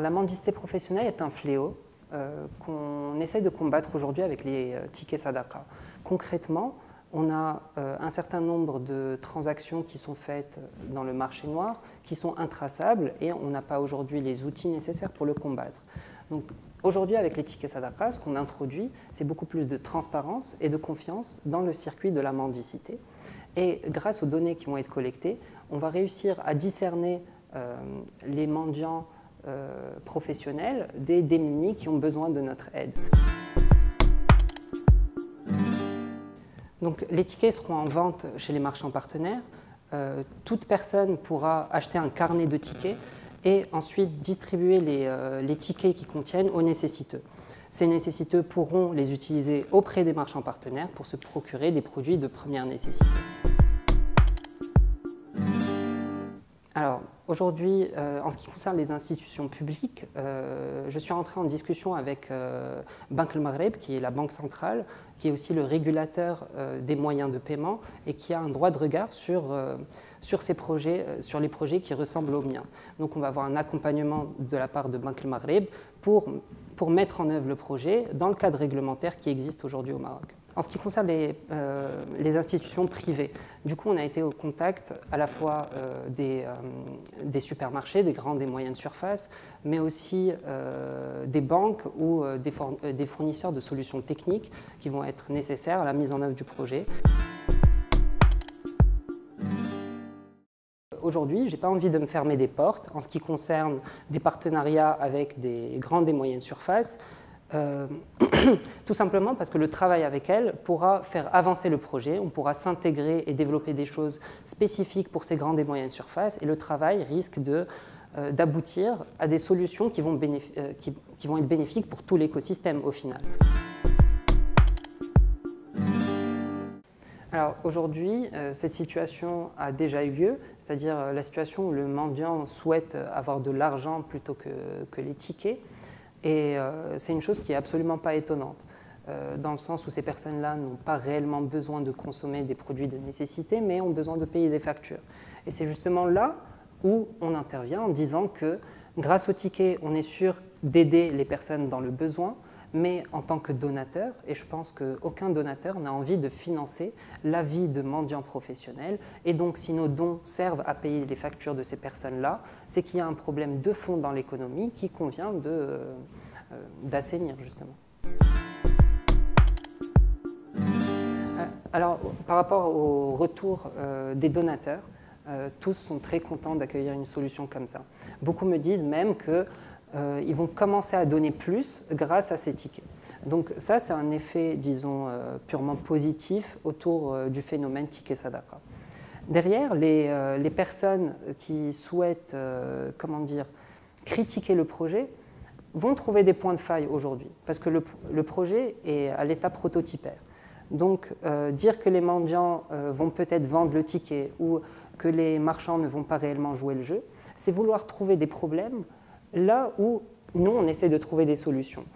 la mendicité professionnelle est un fléau qu'on essaie de combattre aujourd'hui avec les tickets Sadaqa. Concrètement, on a un certain nombre de transactions qui sont faites dans le marché noir, qui sont intraçables, et on n'a pas aujourd'hui les outils nécessaires pour le combattre. Donc aujourd'hui, avec les tickets Sadaqa, ce qu'on introduit, c'est beaucoup plus de transparence et de confiance dans le circuit de la mendicité. Et grâce aux données qui vont être collectées, on va réussir à discerner les mendiants professionnels des démunis qui ont besoin de notre aide. Donc, les tickets seront en vente chez les marchands partenaires. Toute personne pourra acheter un carnet de tickets et ensuite distribuer les tickets qui contiennent aux nécessiteux. Ces nécessiteux pourront les utiliser auprès des marchands partenaires pour se procurer des produits de première nécessité. Alors, aujourd'hui, en ce qui concerne les institutions publiques, je suis entré en discussion avec Banque El Maghreb, qui est la banque centrale, qui est aussi le régulateur des moyens de paiement et qui a un droit de regard sur ces projets, sur les projets qui ressemblent aux miens. Donc, on va avoir un accompagnement de la part de Banque El Maghreb pour mettre en œuvre le projet dans le cadre réglementaire qui existe aujourd'hui au Maroc. En ce qui concerne les institutions privées, du coup, on a été au contact à la fois des supermarchés, des grandes et moyennes surfaces, mais aussi des banques ou des fournisseurs de solutions techniques qui vont être nécessaires à la mise en œuvre du projet. Aujourd'hui, je n'ai pas envie de me fermer des portes en ce qui concerne des partenariats avec des grandes et moyennes surfaces, tout simplement parce que le travail avec elles pourra faire avancer le projet, on pourra s'intégrer et développer des choses spécifiques pour ces grandes et moyennes surfaces, et le travail risque d'aboutir à des solutions qui vont être bénéfiques pour tout l'écosystème au final. Alors aujourd'hui, cette situation a déjà eu lieu, c'est-à-dire la situation où le mendiant souhaite avoir de l'argent plutôt que les tickets. Et c'est une chose qui n'est absolument pas étonnante, dans le sens où ces personnes-là n'ont pas réellement besoin de consommer des produits de nécessité, mais ont besoin de payer des factures. Et c'est justement là où on intervient en disant que grâce au ticket, on est sûr d'aider les personnes dans le besoin, mais en tant que donateur, et je pense qu'aucun donateur n'a envie de financer la vie de mendiants professionnels, et donc si nos dons servent à payer les factures de ces personnes-là, c'est qu'il y a un problème de fond dans l'économie qui convient d'assainir justement. Alors, par rapport au retour des donateurs, tous sont très contents d'accueillir une solution comme ça. Beaucoup me disent même que ils vont commencer à donner plus grâce à ces tickets. Donc ça, c'est un effet, disons, purement positif autour du phénomène ticket Sadaqa. Derrière, les personnes qui souhaitent, comment dire, critiquer le projet vont trouver des points de faille aujourd'hui, parce que le projet est à l'état prototypaire. Donc dire que les mendiants vont peut-être vendre le ticket ou que les marchands ne vont pas réellement jouer le jeu, c'est vouloir trouver des problèmes là où nous, on essaie de trouver des solutions.